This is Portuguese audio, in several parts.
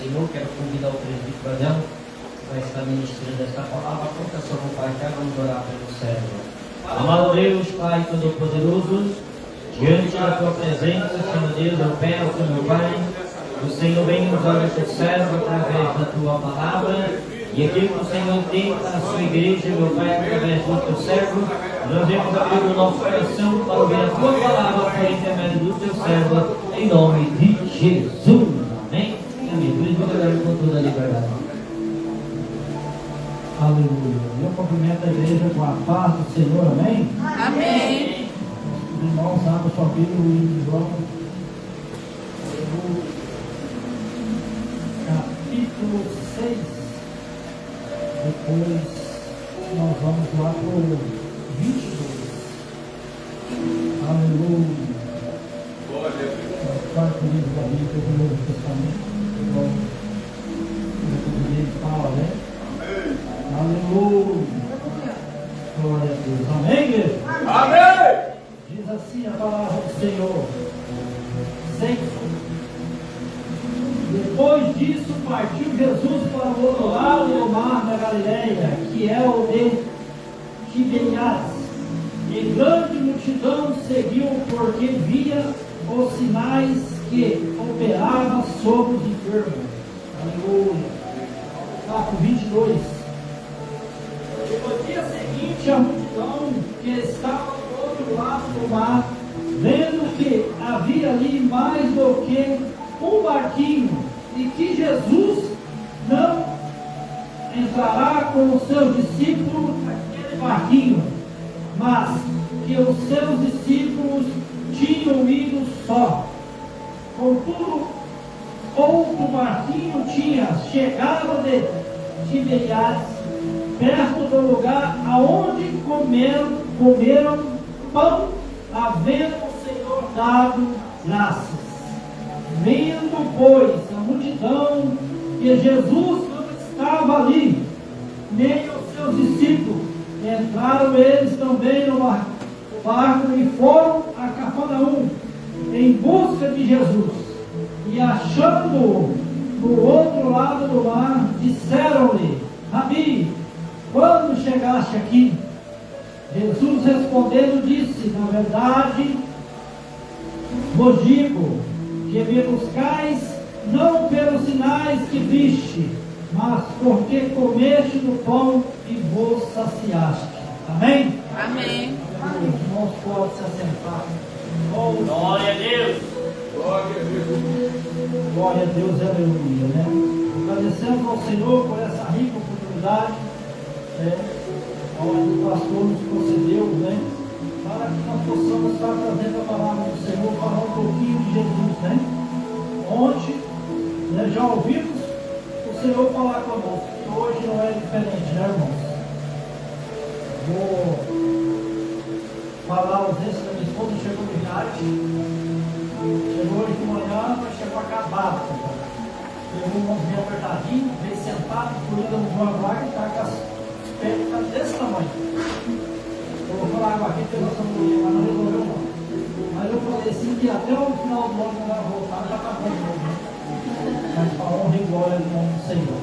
Senhor. Quero convidar o presbítero Adão, que vai estar ministrando esta palavra. Conta a sua vontade, vamos orar pelo servo. Amado Deus, Pai Todo-Poderoso, diante da tua presença, Senhor Deus, eu peço, meu Pai, o Senhor venha usar o teu servo através da tua palavra, e aquilo que o Senhor tem para a sua igreja, meu Pai, através do teu servo, nós vamos abrir o nosso coração para ouvir a tua palavra por intermédio do teu servo, em nome de Jesus. Amém? Amém. Por isso, eu com toda a liberdade. Aleluia. Eu cumprimento a igreja com a paz do Senhor. Amém? Amém. Irmãos, abra sua Bíblia em João, capítulo 6. Depois nós vamos lá para o 22. Aleluia. É o quarto livro da Bíblia do Novo Testamento. Igual o livro fala, né? Aleluia. Glória a Deus. Amém, igreja? Amém. Diz assim a palavra do Senhor. 6. Depois disso partiu Jesus para o outro lado do mar da Galileia, que é o de Tiberiades. E grande multidão seguiu, porque via os sinais que operava sobre os enfermos. Aleluia. Capítulo 22. E no dia seguinte, a multidão que estava do outro lado do mar, vendo que havia ali mais do que um barquinho, e que Jesus não entrará com os seus discípulos naquele barquinho, mas que os seus discípulos tinham ido só. Contudo, outro barquinho tinha chegado de Tiberiades, perto do lugar aonde comeram pão, havendo o Senhor dado graças. Vendo, pois, a multidão que Jesus não estava ali, nem os seus discípulos, entraram eles também no barco e foram a Cafarnaum em busca de Jesus. E achando-o no outro lado do mar, disseram-lhe: Rabi, quando chegaste aqui? Jesus respondendo disse: na verdade vos digo que me buscais não pelos sinais que viste, mas porque comeste do pão e vos saciaste. Amém? Amém. Os irmãos podem se assentar. Glória a Deus. Glória a Deus, aleluia, né? Agradecemos ao Senhor por essa rica oportunidade, né, onde o pastor nos concedeu, né, para que nós possamos estar trazendo a palavra do Senhor, falar um pouquinho de Jesus, né? Ontem, né, já ouvimos o Senhor falar conosco, e hoje não é diferente, né, irmãos? Vou falar a ausência da minha esposa, chegou de viagem. Chegou hoje de manhã, mas chegou acabado. Pegou um mãozinho apertadinho, veio sentado, colhido no João Black, está com as pernas desse tamanho. Eu vou falar água aqui, pegou essa mulher, mas não resolveu não. Mas eu falei assim que até o final do ano, quando ela voltar, já está bom de novo. Mas para a honra e glória do nome do Senhor.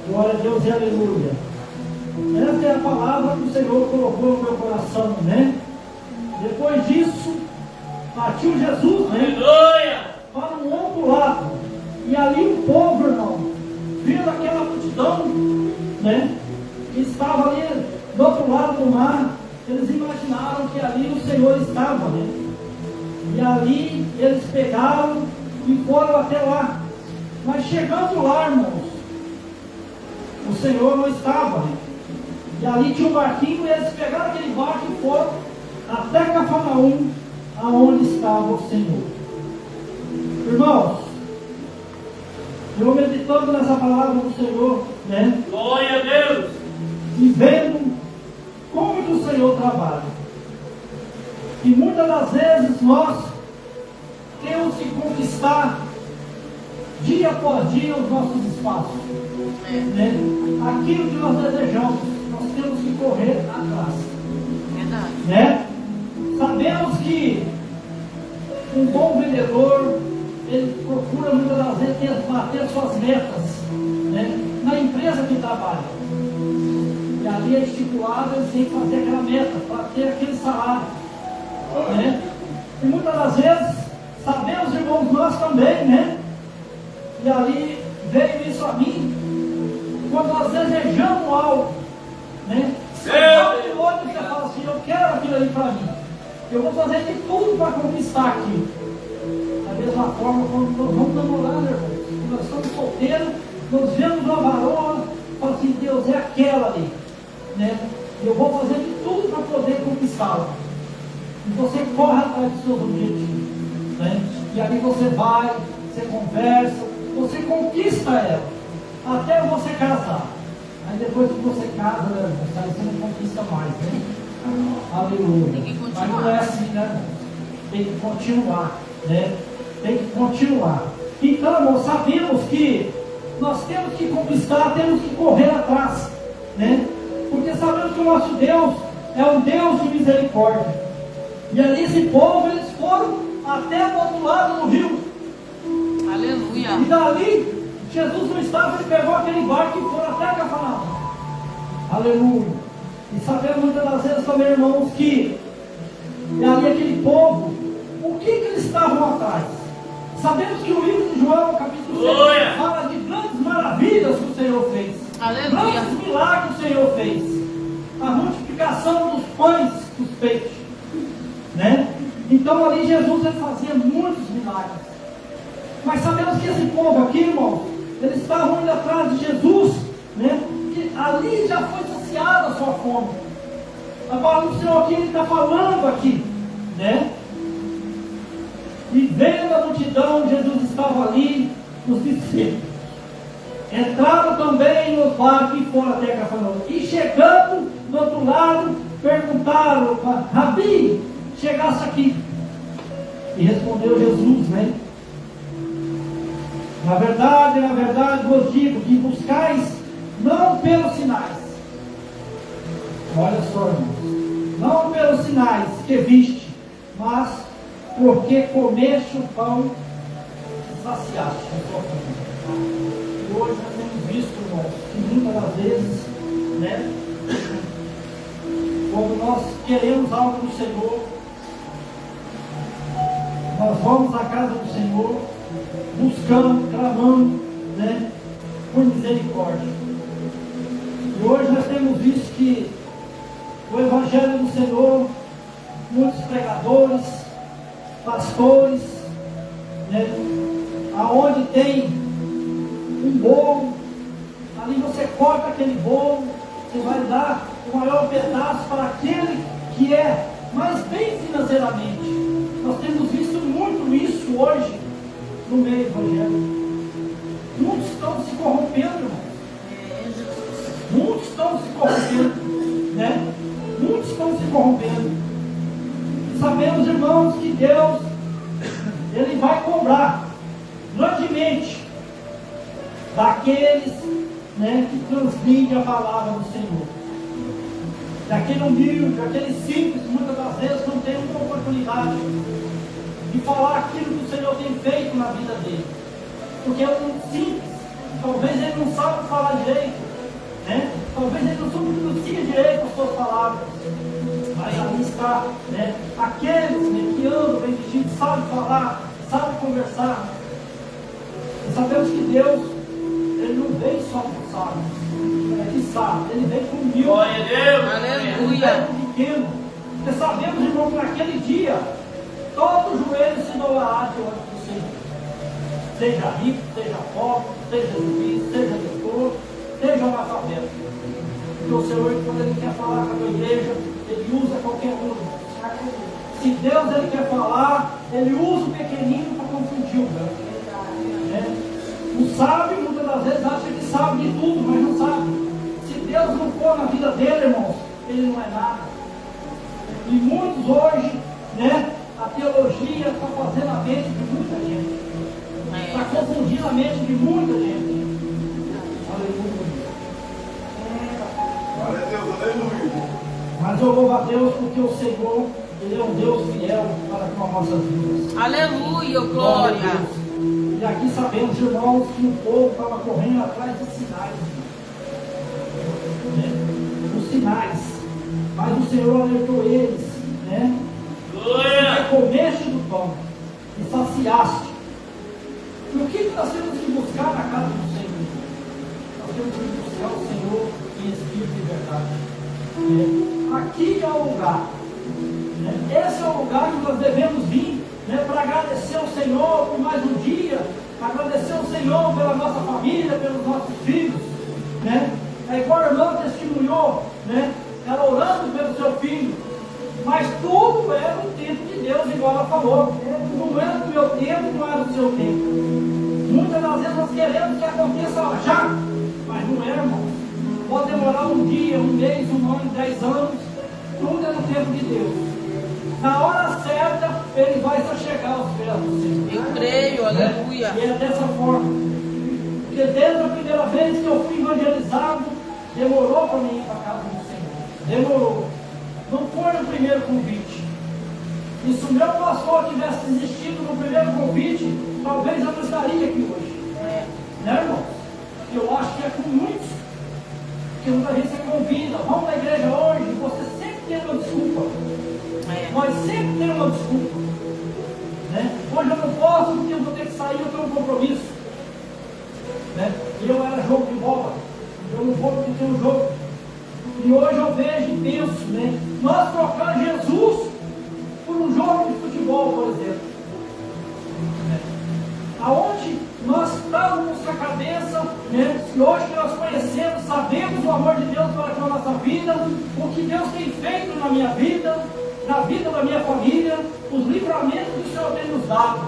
Glória a Deus e aleluia. Essa é a palavra que o Senhor colocou no meu coração, né? Depois disso, partiu Jesus, né? Para um outro lado. E ali o povo, irmão, vendo aquela multidão, né? Que estava ali do outro lado do mar, eles imaginaram que ali o Senhor estava, né? E ali eles pegaram e foram até lá. Mas chegando lá, irmãos, o Senhor não estava, né? E ali tinha um barquinho, e eles pegaram aquele barco e foram até Cafarnaum, aonde estava o Senhor. Irmãos, eu meditando nessa palavra do Senhor, né? Glória a Deus. E vendo como que o Senhor trabalha. E muitas das vezes nós temos que conquistar dia após dia os nossos espaços, né? Aquilo que nós desejamos, nós temos que correr atrás. Verdade. Né? Sabemos que um bom vendedor, ele procura muitas das vezes bater suas metas, né? Na empresa que trabalha. E ali é estipulado, eles têm que fazer aquela meta, para ter aquele salário, né? E muitas das vezes, sabemos, irmãos, nós também, né? E ali veio isso a mim, quando nós desejamos algo, né? E outro você fala assim, eu quero aquilo ali para mim, eu vou fazer de tudo para conquistar aquilo. Da mesma forma, quando nós vamos namorar, irmãos, quando nós estamos solteiros, nós vemos uma varoa, fala assim, Deus, é aquela ali, né? Eu vou fazer de tudo para poder conquistá-la. E você corre atrás dos seus objetivos, né? E ali você vai, você conversa, você conquista ela, até você casar. Aí depois que você casa, né, irmão, aí você não conquista mais, né? Aleluia. Tem que continuar. Mas não é assim, né, irmão? Tem que continuar, né? Tem que continuar. Então, irmão, sabemos que nós temos que conquistar, temos que correr atrás, né? Porque sabemos que o nosso Deus é um Deus de misericórdia. E ali esse povo, eles foram até o outro lado do rio. Aleluia. E dali, Jesus não estava, ele pegou aquele barco e foi até Cafarnaum. Aleluia. E sabemos muitas das vezes também, irmãos, que ali aquele povo, o que eles estavam atrás? Sabemos que o livro de João, capítulo 6, fala de grandes maravilhas que o Senhor fez. Aleluia. Grandes milagres que o Senhor fez. A multiplicação dos pães, dos peixes, né? Então ali Jesus, ele fazia muitos milagres. Mas sabemos que esse povo aqui, irmão, eles estavam indo atrás de Jesus, né? Que ali já foi saciada a sua fome. A palavra do Senhor aqui, ele está falando aqui, né? E vendo a multidão, Jesus estava ali, os discípulos entraram também no barco e foram até Cafarnaum. E chegando do outro lado, perguntaram: Rabi, chegasse aqui? E respondeu Jesus, né? Na verdade vos digo que buscais não pelos sinais. Olha só, irmãos, não pelos sinais que viste, mas porque comeste o pão e saciaste a sua fome. E hoje nós temos visto, irmãos, que muitas das vezes, né, quando nós queremos algo do Senhor, nós vamos à casa do Senhor, buscando, clamando, né, por misericórdia. E hoje nós temos visto que o Evangelho do Senhor, muitos pregadores, pastores, né, aonde tem um bolo, ali você corta aquele bolo, você vai dar o maior pedaço para aquele que é mais bem financeiramente. Nós temos visto muito isso hoje no meio evangélico. Muitos estão se corrompendo, irmãos. Muitos estão se corrompendo, né? Muitos estão se corrompendo. E sabemos, irmãos, que Deus, ele vai cobrar grandemente daqueles, né, que transmitem a palavra do Senhor. Daquele humilde, daquele simples, muitas das vezes não tem uma oportunidade de falar aquilo que o Senhor tem feito na vida dele. Porque é um simples, talvez ele não sabe falar direito, né? Talvez ele não pronuncia direito as suas palavras. Mas ali está, né, aqueles, né, que andam bem vestidos, sabem falar, sabem conversar. E sabemos que Deus, ele não vem só com sábios, ele sabe, ele vem com humilde. Glória a Deus. Ele vem com pequeno. Porque sabemos, irmão, que naquele dia todo joelho se dobrará diante do Senhor. Seja rico, seja pobre, seja juiz, seja doutor, seja analfabeto. Porque o Senhor, quando ele quer falar com a tua igreja, ele usa qualquer um. Se Deus ele quer falar, ele usa o pequenino para confundir o grande. Né? O sábio, muitas das vezes, acha que sabe de tudo, mas não sabe. Se Deus não for na vida dele, irmãos, ele não é nada. E muitos hoje, né, a teologia está fazendo a mente de muita gente. Está confundindo a mente de muita gente. Aleluia. Glória a Deus, aleluia. Mas eu louvo a Deus porque o Senhor, ele é um Deus fiel para com as nossas vidas. Aleluia, Glória a glória. Deus. E aqui sabemos, irmãos, que o povo estava correndo atrás de sinais. Né? Os sinais. Mas o Senhor alertou eles, né? Comeste do pão e saciaste. E o que nós temos que buscar na casa do Senhor? Nós temos que buscar o Senhor em espírito de verdade. Aqui é o lugar. Esse é o lugar que nós devemos vir, para agradecer ao Senhor por mais um dia, agradecer ao Senhor pela nossa família, pelos nossos filhos. É igual a irmã testemunhou, ela orando pelo seu filho. Mas tudo era o tempo de Deus, igual ela falou. Não era do meu tempo, não era do seu tempo. Muitas das vezes nós queremos que aconteça já, mas não é, irmão. Pode demorar um dia, um mês, um ano, 10 anos. Tudo é no tempo de Deus. Na hora certa, Ele vai se chegar aos pés do Senhor. Eu creio, aleluia. E é dessa forma. Porque desde a primeira vez que eu fui evangelizado, demorou para mim ir para a casa do Senhor. Demorou. Não foi no primeiro convite. E se o meu pastor tivesse desistido no primeiro convite, talvez eu não estaria aqui hoje. Né, irmão? Eu acho que é com muitos. Porque muita gente se convida. Vamos na igreja hoje. Você sempre tem uma desculpa. Nós sempre temos uma desculpa. Hoje eu não posso porque eu vou ter que sair, eu tenho um compromisso. E eu era jogo de bola. Eu não vou porque tem um jogo. E hoje eu vejo e penso, nós trocar Jesus por um jogo de futebol, por exemplo. Aonde nós estamos com a cabeça, e hoje que nós conhecemos, sabemos o amor de Deus para com a nossa vida, o que Deus tem feito na minha vida, na vida da minha família, os livramentos que o Senhor tem nos dado.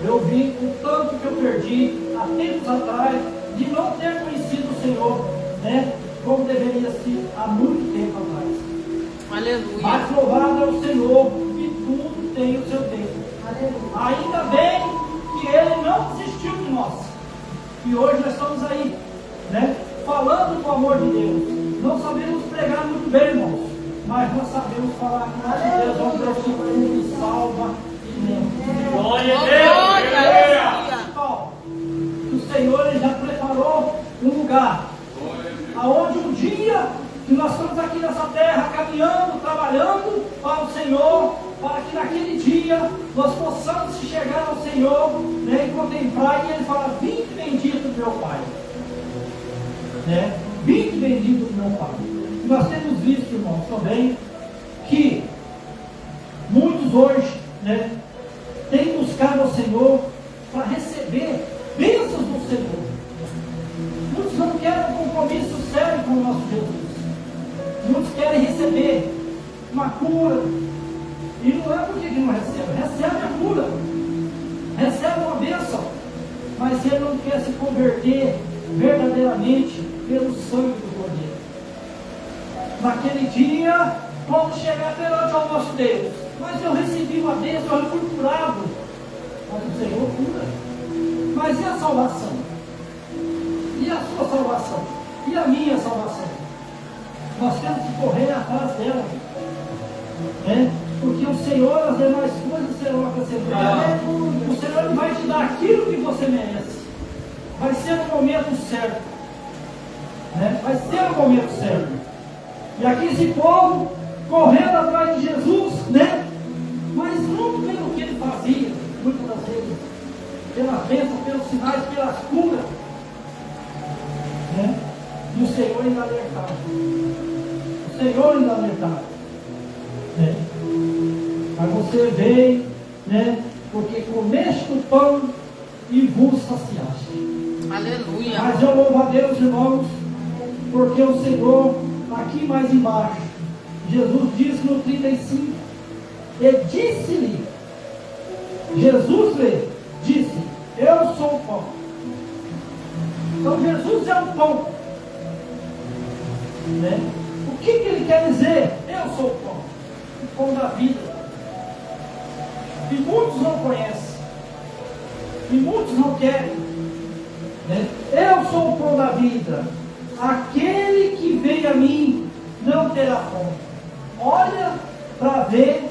Eu vi o tanto que eu perdi há tempos atrás de não ter conhecido o Senhor, como deveria ser há muito tempo atrás. Aleluia. Mas louvado é o Senhor, que tudo tem o seu tempo. Aleluia. Ainda bem que Ele não desistiu de nós. E hoje nós estamos aí, falando do amor de Deus. Não sabemos pregar muito bem, irmãos, mas nós sabemos falar que nosso Deus é um Deus que salva e lembra. Glória a Deus. O Senhor Ele já preparou um lugar aonde um dia que nós estamos aqui nessa terra caminhando, trabalhando para o Senhor, para que naquele dia nós possamos chegar ao Senhor, e contemplar, e Ele fala: vinde bendito do meu Pai, vinde bendito do meu Pai. E nós temos visto, irmãos, também que muitos hoje têm buscado ao Senhor para receber bênçãos do Senhor. Muitos não querem um compromisso sério com o nosso Jesus. Muitos querem receber uma cura. E não é porque que não recebe. Recebe a cura. Recebe uma bênção. Mas ele não quer se converter verdadeiramente pelo sangue do Cordeiro. Naquele dia, vamos chegar perante ao nosso Deus. Mas eu recebi uma bênção, eu fui curado. Mas o Senhor cura. Mas e a salvação? E a sua salvação? E a minha salvação? Nós temos que correr atrás dela. Porque o Senhor, as demais coisas serão acrescentadas. O Senhor vai te dar aquilo que você merece. Vai ser no momento certo. Vai ser no momento certo. E aqui esse povo correndo atrás de Jesus, mas não pelo que ele fazia, muitas das vezes, pelas bênçãos, pelos sinais, pelas curas. E o Senhor ainda alertava. O Senhor ainda alertava. Mas você veio, porque comeste o pão e vos saciaste. Aleluia. Mas eu louvo a Deus, irmãos, porque o Senhor, aqui mais embaixo, Jesus diz no 35, e disse-lhe, Jesus disse: eu sou o pão. Então Jesus é o pão. O que ele quer dizer? Eu sou o pão. O pão da vida. E muitos não conhecem. E muitos não querem. Eu sou o pão da vida. Aquele que vem a mim não terá fome. Olha para ver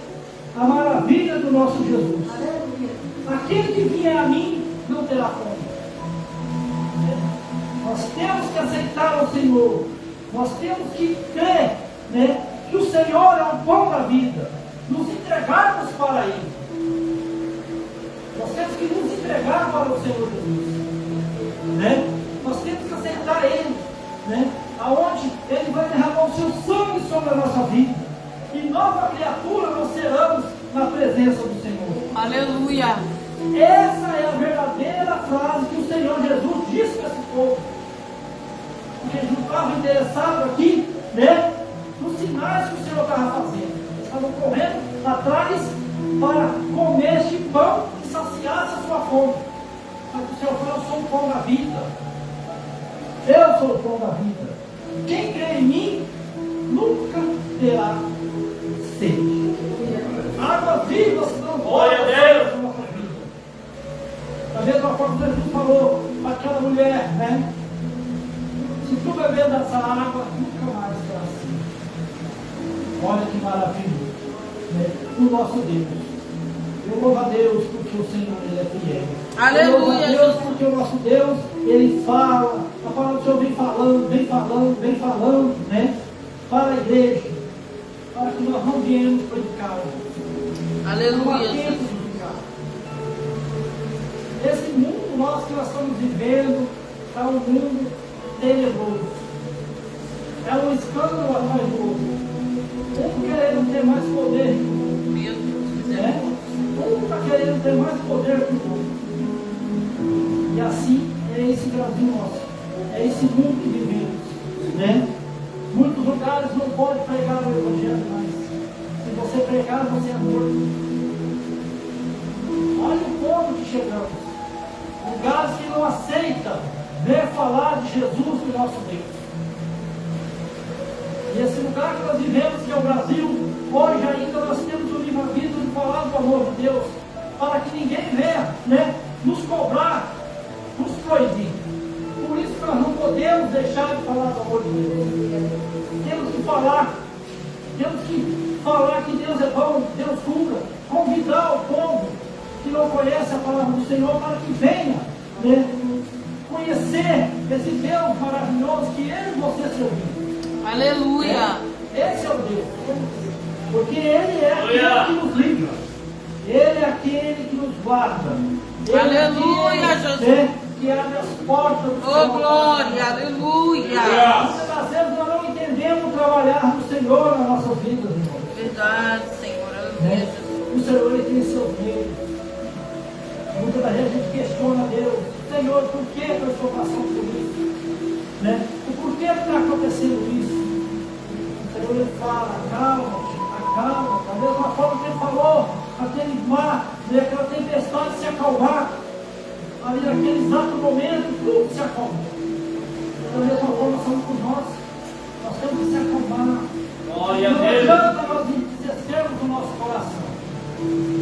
a maravilha do nosso Jesus. Aquele que vier a mim não terá fome. Nós temos que aceitar o Senhor. Nós temos que crer, que o Senhor é o pão da vida. Nos entregarmos para Ele. Nós temos que nos entregar para o Senhor Jesus. Nós temos que aceitar Ele. Aonde Ele vai derramar o seu sangue sobre a nossa vida. E nova criatura nós seremos na presença do Senhor. Aleluia. Essa é a verdadeira frase que o Senhor Jesus disse para esse povo. Jesus estava interessado aqui, nos sinais que o Senhor estava fazendo. Eles estavam correndo atrás para comer este pão e saciasse a sua fome. Mas o Senhor falou: eu sou o pão da vida. Eu sou o pão da vida. Quem crê em mim nunca terá sede. Águas vivas não podem na nossa vida. Da mesma forma que Jesus falou para aquela mulher, se tu beber dessa água, nunca mais terá sede. Olha que maravilha, o nosso Deus. Eu louvo a Deus porque o Senhor Ele é fiel. Aleluia. Eu louvo a Deus porque o nosso Deus Ele fala. A palavra do Senhor vem falando, para a igreja, para que nós não viemos predicar. Aleluia. Esse mundo que nós estamos vivendo é um mundo tenebroso. É um escândalo atrás do outro. Um querendo ter mais poder que o outro. Um está querendo ter mais poder que o outro. E assim é esse Brasil nosso. É esse mundo que vivemos. Muitos lugares não podem pregar o Evangelho mais. Se você pregar, você é morto. Olha o ponto que chegamos. Lugares que não aceitam ver falar de Jesus, do nosso Deus. E esse lugar que nós vivemos, que é o Brasil, hoje ainda nós temos o livre-arbítrio de falar do amor de Deus, para que ninguém venha, nos cobrar, nos proibir. Por isso que nós não podemos deixar de falar do amor de Deus. Temos que falar que Deus é bom, Deus cura, convidar o povo que não conhece a palavra do Senhor para que venha, conhecer esse Deus maravilhoso que eu e você servimos. Aleluia. Esse é o Deus. Porque Ele é aquele que nos livra. Ele é aquele que nos guarda. Ele Aleluia, é Jesus. Que abre as portas do Oh, glória. Aleluia. Muitas vezes nós não entendemos o trabalhar do Senhor nas nossas vidas, irmãos. Verdade, Senhor. Aleluia, Jesus. O Senhor Ele tem seus meios. Muitas das vezes a gente questiona Deus: Senhor, por que eu estou passando por isso? O porquê está acontecendo isso? O Senhor Ele fala: acalma, da mesma forma que Ele falou, aquele mar, aquela tempestade se acalmar, ali naquele exato momento, tudo se acalma. Da mesma forma somos por nós temos que se acalmar. Glória a Não Deus. adianta nós entristecermos o nosso coração.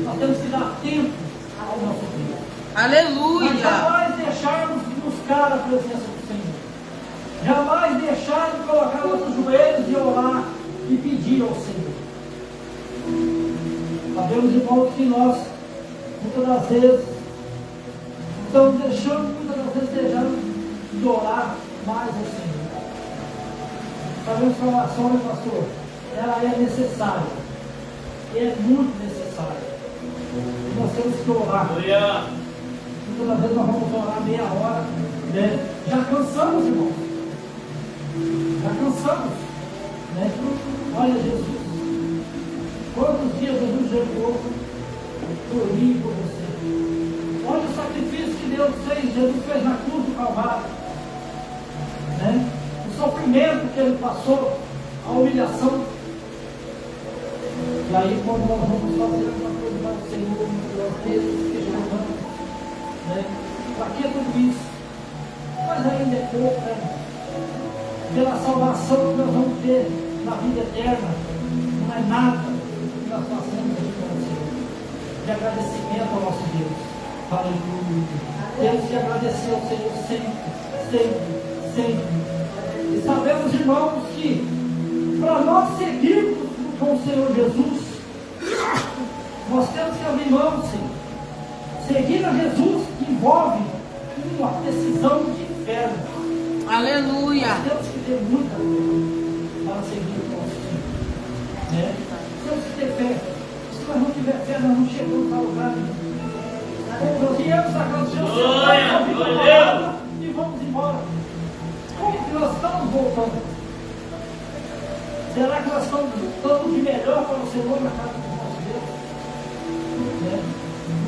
Nós temos que dar tempo ao nosso Deus. Mas Aleluia. jamais deixarmos de buscar a presença do Senhor. Jamais deixar de colocar nossos joelhos e orar e pedir ao Senhor. Sabemos, irmãos, que nós, muitas das vezes, estamos deixando, de orar mais ao Senhor. Sabemos que a oração, né, pastor? Ela é necessária. É muito necessária. E nós temos que orar. Muitas das vezes nós vamos orar meia hora. Já cansamos, irmãos. Já cansamos. Olha, Jesus. Quantos dias Jesus jejuou por mim e por você? Olha o sacrifício que Deus fez, Jesus fez na cruz do Calvário. O sofrimento que Ele passou, a humilhação. E aí, quando nós vamos fazer alguma coisa para o Senhor, nós mesmos questionamos, para que tudo isso? Mas ainda é pouco, pela salvação que nós vamos ter na vida eterna, não é nada que nós façamos aqui com o Senhor. De agradecimento ao nosso Deus. Aleluia. Temos que agradecer ao Senhor sempre. E sabemos, irmãos, que para nós seguirmos com o Senhor Jesus, nós temos que abrir mão, Senhor. a Jesus envolve uma decisão de fé. Aleluia. Nós temos que ter muita fé para seguir o nosso Senhor. Né? Temos que ter fé. Se nós não tiver fé, nós não chegamos a lugar nenhum. Nós viemos da casa do Senhor e vamos embora. Como que nós estamos voltando? Será que nós estamos dando de melhor para o Senhor na casa do nosso Deus? Né?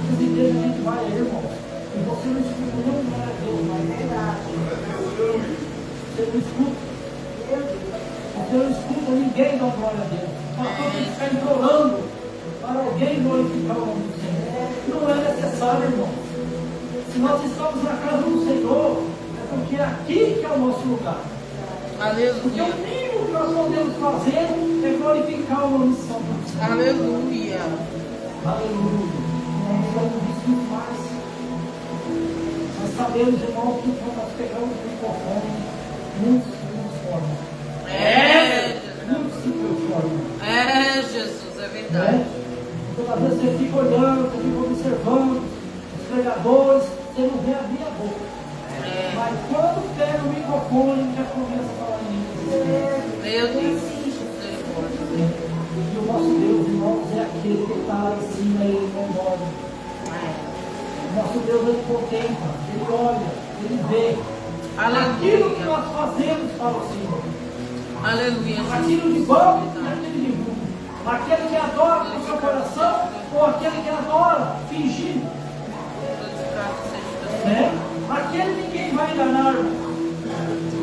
Muitas igrejas a gente vai aí, irmão, e você não escuta nenhum glória a Deus, mas é verdade. Você não escuta. Você não escuta ninguém dar glória a Deus. O pastor tem que ficar implorando para alguém glorificar o nome do Senhor. Não é necessário, irmão. Se nós estamos na casa do Senhor, é porque é aqui que é o nosso lugar. Porque o Aleluia. mínimo que nós podemos fazer é glorificar o nome de São Deus. Aleluia. Aleluia. Nós estamos visto muito mais. Nós sabemos, irmão, que quando nós pegamos o microfone, muitos se transformam. Muitos se transformam. Jesus, é verdade. Né? Toda vez você fica olhando, você fica observando os pregadores, você não vê abrir a boca. Mas quando pega o microfone, já começa a falar em inglês. Meu Deus. E o nosso Deus, irmãos, é aquele que está lá em cima e ele não dorme. O nosso Deus, ele contempla, ele olha, ele vê. Aquilo que Aleluia. nós fazemos para o Senhor. Aleluia. Aquilo de bom e aquilo de ruim. Aquele que adora com o seu coração ou aquele que adora fingindo. Né? Aquele ninguém vai enganar.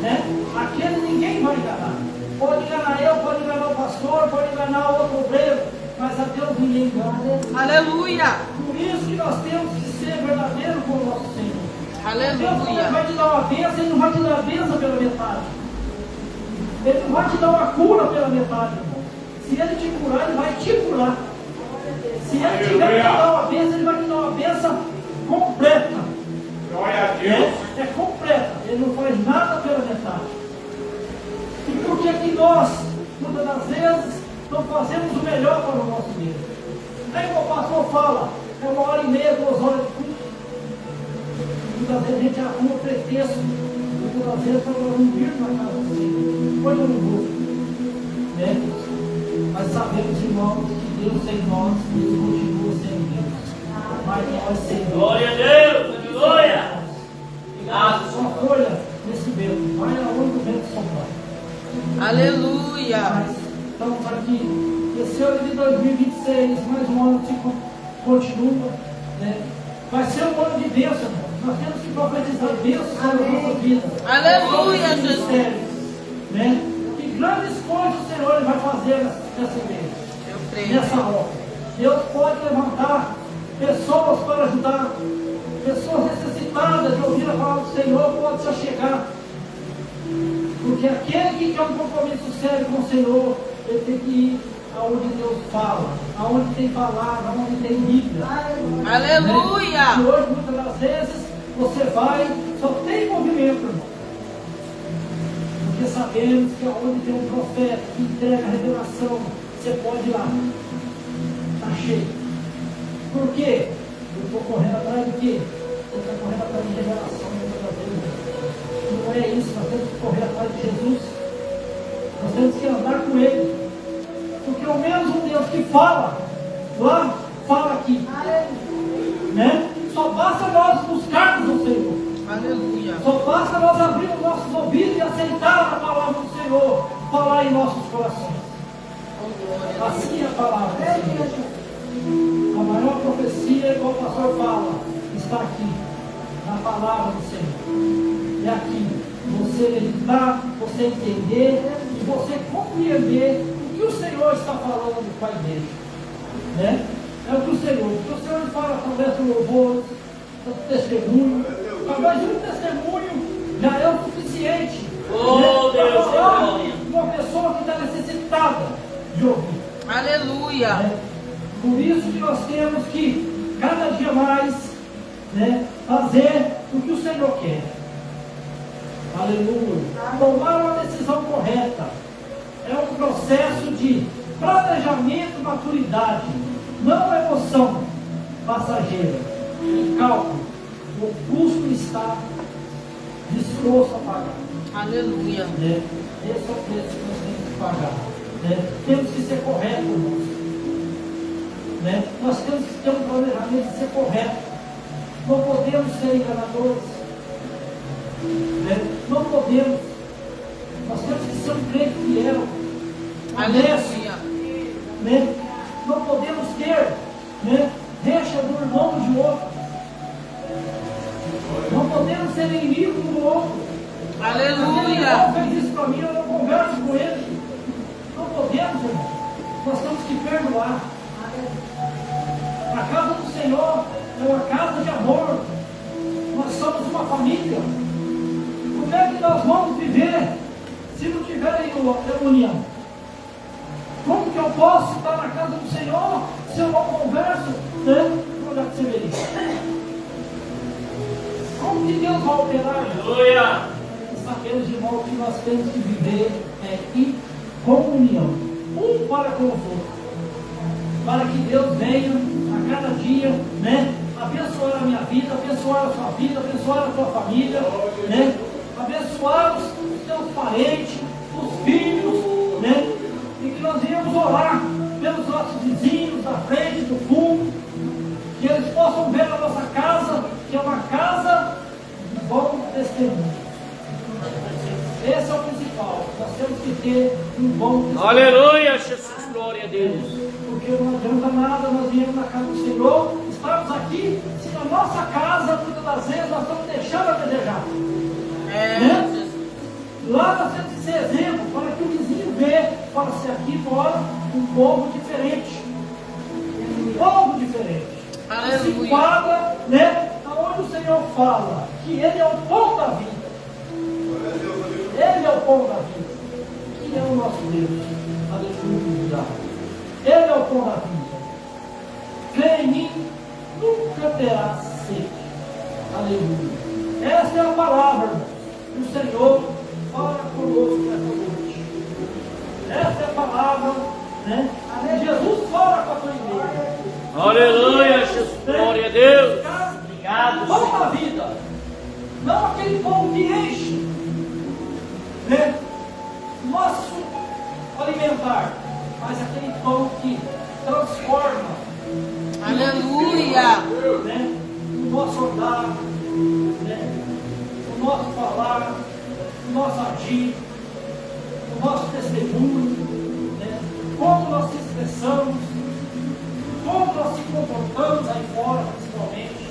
Né? Aquele ninguém vai enganar. Pode enganar eu, pode enganar o pastor, pode enganar outro obreiro, mas a Deus ninguém engana. Aleluia. Por isso que nós temos que ser verdadeiros com o nosso Senhor. Deus, quando Ele vai Aleluia. te dar uma bênção, Ele não vai te dar a bênção pela metade. Ele não vai te dar uma cura pela metade, irmão. Se Ele te curar, Ele vai te curar. Se Ele tiver que te dar uma bênção, Ele vai te dar uma bênção completa. Glória a Deus. É completa. Ele não faz nada pela metade. E por que que nós, muitas das vezes, não fazemos o melhor para o nosso Deus? Aí o pastor fala, é 1h30, 2 horas de culto. Muitas vezes a gente arruma pretexto, muitas das vezes para não vir na casa do Senhor. Hoje eu não vou. Né? Mas sabemos, irmãos, que Deus sem nós, Deus continua sem Deus. Mas nós sem Deus. Glória a Deus, glória. Obrigado. Sua folha nesse vento. Vai aonde o vento soprar. Aleluia. Mas estamos aqui. Esse ano de 2026, mais um ano que continua. Né? Vai ser um ano de bênção, irmão. Nós temos que profetizar bênçãos sobre a nossa vida. Aleluia, Sobre os Jesus. ministérios, né? Que grandes coisas o Senhor ele vai fazer nessa igreja, Eu creio. nessa obra. Deus pode levantar pessoas para ajudar, pessoas necessitadas de ouvir a palavra do Senhor, pode se achegar. Porque aquele que quer um compromisso sério com o Senhor, ele tem que ir aonde Deus fala, aonde tem palavra, aonde tem Bíblia. Aleluia. E hoje, muitas das vezes, você vai, só tem movimento, irmão. Porque sabemos que aonde tem um profeta que entrega a revelação, você pode ir lá. Está cheio. Por quê? Eu estou correndo atrás de quê? Você está correndo atrás de revelação muitas das vezes. Não é isso, nós temos que correr atrás de Jesus. Nós temos que andar com Ele. Porque o mesmo Deus que fala lá, fala aqui. Né? Só basta nós buscarmos o Senhor. Aleluia. Só basta nós abrirmos nossos ouvidos e aceitar a palavra do Senhor falar em nossos corações. Assim é a palavra do Senhor. A maior profecia, igual o pastor fala, está aqui, na palavra do Senhor. É aqui. Você meditar, você entender e você compreender o que o Senhor está falando com a igreja. Né? É o que o Senhor, porque o Senhor fala através do louvor, do testemunho. Talvez um testemunho já é o suficiente. Oh, Para Deus, falar glória. de uma pessoa que está necessitada de ouvir. Aleluia. Né? Por isso que nós temos que cada dia mais, né, fazer o que o Senhor quer. Aleluia. Tomar uma decisão correta é um processo de planejamento e maturidade, não emoção passageira. em cálculo, o custo está disposto a pagar. Aleluia. Né? Esse é o preço que nós temos que pagar. Né? Temos que ser corretos, irmãos. Né? Nós temos que ter um planejamento de ser correto. Não podemos ser enganadores. Né? Não podemos. Nós temos que ser um crente fiel. Aleluia. Né? Não podemos ter, né, recha do irmão de outro. Não podemos ser inimigos do outro. Aleluia. Ele fez isso para mim, eu não converso com ele. Não podemos, irmão. Nós temos que perdoar. A casa do Senhor é uma casa de amor. Nós somos uma família. Como é que nós vamos viver se não tiver união? Como que eu posso estar na casa do Senhor se eu não converso, né, no lugar de severia? Como que Deus vai operar? Aleluia! Sabemos, irmão, que nós temos que viver em comunhão, um para com os outros, para que Deus venha a cada dia, né, abençoar a minha vida, abençoar a sua vida, abençoar a sua família, né, abençoar os seus parentes, os filhos, né, e que nós viemos orar pelos nossos vizinhos, da frente, do fundo, que eles possam ver a nossa casa, que é uma casa de bom testemunho. Esse é o principal. Nós temos que ter um bom testemunho. Aleluia, Jesus, glória a Deus. Porque não adianta nada nós viemos na casa do Senhor, estamos aqui, se na nossa casa, muitas das vezes, nós estamos deixando a desejar. Né? Lá nós temos que ser exemplo, para que o vizinho veja, para ser aqui fora um povo diferente. Um povo diferente. Aleluia. Se enquadra, né? Aonde o Senhor fala que Ele é o pão da vida. Ele é o pão da vida. Que é o nosso Deus. Aleluia. Ele é o pão da vida. Crê em mim, nunca terá sede. Aleluia. Essa é a palavra do Senhor para conosco nessa noite. Essa é a palavra, né? Jesus fala com a tua igreja. Aleluia, Jesus, glória a Deus. Obrigado, Pão da vida. Não aquele pão que enche, né, nosso alimentar, mas aquele pão que transforma. Aleluia. Né, o nosso andar, né, o nosso falar, o nosso agir, o nosso testemunho, né, como nós se expressamos, como nós se comportamos aí fora, principalmente.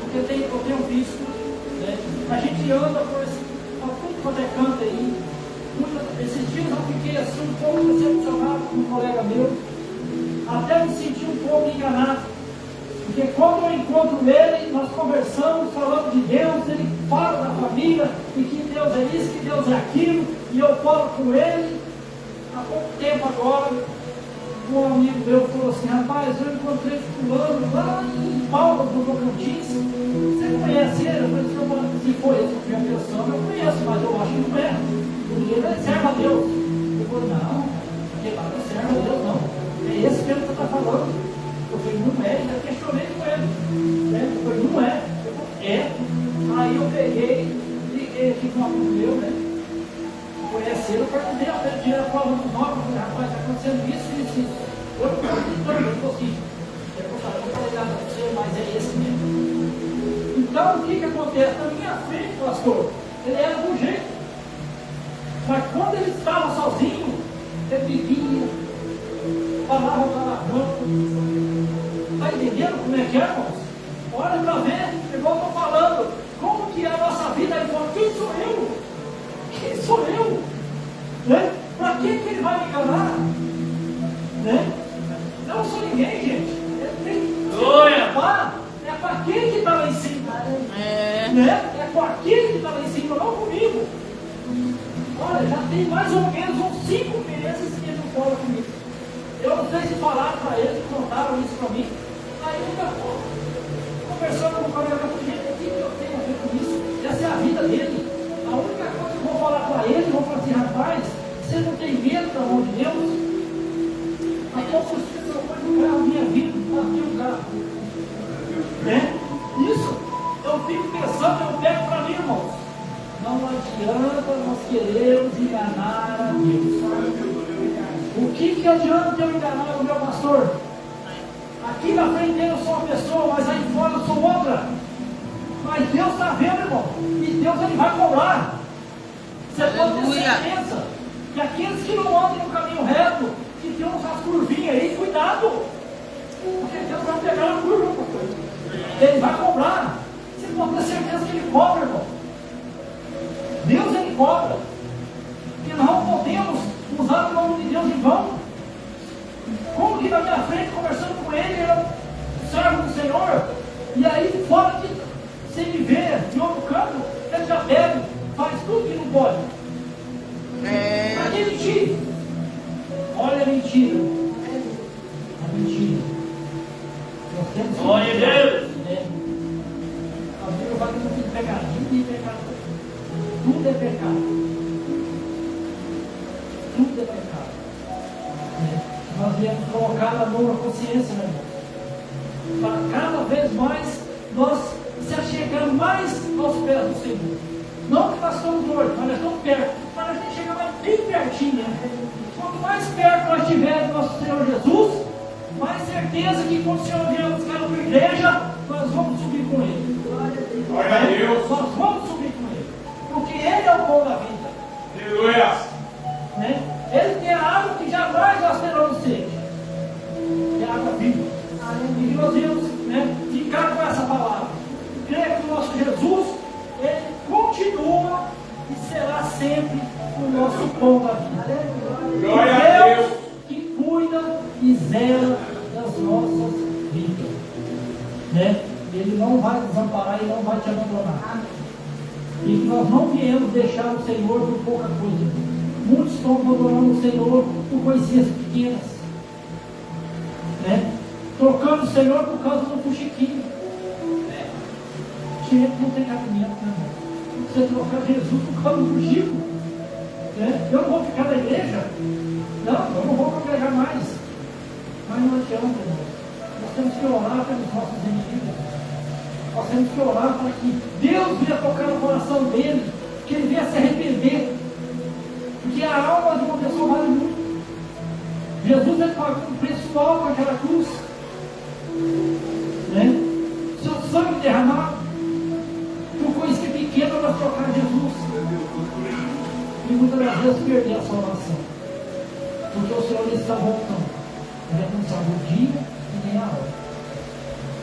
Porque eu tenho visto, né, a gente anda por tudo quanto é canto aí. Esses dias eu fiquei assim um pouco decepcionado com um colega meu, até me senti um pouco enganado. Porque quando eu encontro ele, nós conversamos, falamos de Deus, ele fala da família, e que Deus é isso, que Deus é aquilo, e eu falo com ele. Há pouco tempo agora, um amigo meu falou assim: rapaz, eu encontrei fulano lá em Palmas, no Tocantins. Você conhece ele? Eu falei: se for esse que eu pensando, eu conheço, mas eu acho que não é. Porque ele serve a Deus. Eu falei: não, porque lá não serve a Deus, não. É esse mesmo que você está falando. Eu falei: não é, já questionei com ele. Né? Eu falei: não é. Eu falei: é. Aí eu peguei, liguei aqui com um amigo meu, né? Conheci ele, eu perguntei a ele, tirei a prova do nome, eu falei: rapaz, está acontecendo isso. Eu não estou acreditando, eu falei assim: eu falei nada para você, mas é esse mesmo. Então o que acontece? Na minha frente, pastor, ele era do jeito. Mas quando ele estava sozinho, ele vivia, falava palavrão. Está entendendo como é que é, irmãos? Olha para ver, igual eu estou falando, como que é a nossa vida aí fora. Quem sou eu? Quem sou eu? Né? Para que ele vai me enganar? Né? Eu não sou ninguém, gente. É com aquele que está lá em cima. Né? É com aquele que está lá em cima, não comigo. Olha, já tem mais ou menos uns 5 meses que ele não fala comigo. Eu não sei se falaram para ele, contaram isso para mim. Aí eu conversando com o colega, eu falei: gente, o que eu tenho a ver com isso? Essa é a vida dele. A única coisa que eu vou falar para ele, eu vou falar assim: rapaz, você não tem medo, pelo amor de Deus? A pouco você não pode no carro, minha vida, aqui o carro. fico pensando, eu pego para mim, irmãos. Não adianta nós querermos enganar a Deus. O que adianta eu enganar o meu pastor? Aqui na frente eu sou uma pessoa, mas aí fora eu sou outra. Mas Deus está vendo, irmão. E Deus ele vai cobrar. Você pode ter certeza que aqueles que não andam no caminho reto, que tem umas curvinhas aí, cuidado. Porque Deus vai pegar a curva, pastor. Ele vai cobrar. Você pode ter certeza que ele cobra, irmão. Deus ele cobra. E não podemos usar o nome de Deus em vão. Como que na minha frente, conversando com ele, eu servo do Senhor, e aí fora de você me ver em outro canto, ele já pega, faz tudo que não pode. Para que mentir? Olha a mentira. A mentira. Nós temos que. Glória a Deus! A Bíblia vai ter tudo pecadinho e pecado. Tudo é pecado. Tudo é pecado. Nós viemos colocar a mão na consciência, meu irmão. Para cada vez mais nós se achegamos mais aos pés do Senhor. Não que nós estamos longe, mas nós estamos perto. Para a gente chegar mais bem pertinho. Né? Quanto mais perto nós estivermos do nosso Senhor Jesus, mais certeza que quando o Senhor vier buscar a tua igreja, nós vamos subir com Ele. Glória a Deus. Nós vamos subir com Ele. Porque Ele é o pão da vida. Aleluia. Né? Ele tem a água que jamais nós teremos sede. É a água viva. E nós vamos, né, ficar com essa palavra. Creio que o nosso Jesus, ele continua e será sempre o nosso pão da vida. Glória a Deus. Que cuida e zela das nossas vidas. Né? Ele não vai nos amparar e não vai te abandonar. E que nós não viemos deixar o Senhor por pouca coisa. Muitos estão abandonando o Senhor por coisinhas pequenas. Né? Trocando o Senhor por causa do fuxiquinho. Gente, não tem cabimento, né? Você trocar Jesus por causa do fuxico. Né? Eu não vou ficar na igreja. Não, eu não vou congregar mais. Mas não adianta, irmão. Nós temos que orar pelos nossos inimigos. Nós temos que orar para que Deus venha tocar no coração dele, que ele venha se arrepender. Porque a alma de uma pessoa vale muito. Jesus ele pagou um preço alto naquela cruz. Né? Seu sangue derramado por coisa pequena para trocar Jesus. E muitas das vezes perder a salvação. Porque o Senhor está voltando. Ele não sabe o dia e nem a hora.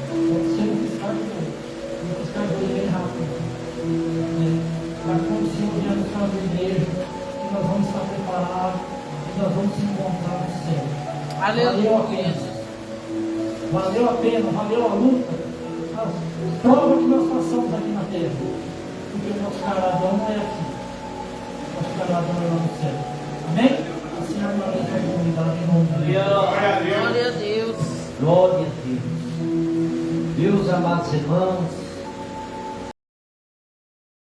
Pode ser um piscar de olho. Um piscar de olho bem rápido. Para quando o Senhor vier buscar a igreja, que nós vamos estar preparados e nós vamos se encontrar no céu. Valeu a pena. Valeu a pena, valeu a luta. As provas que nós passamos aqui na terra. Porque o nosso galardão não é aqui. O nosso galardão é lá no céu. Amém? Assim eu agradeço a comunidade em nome de Deus. Glória a Deus. Glória a Deus. Glória a Deus. Meus amados irmãos,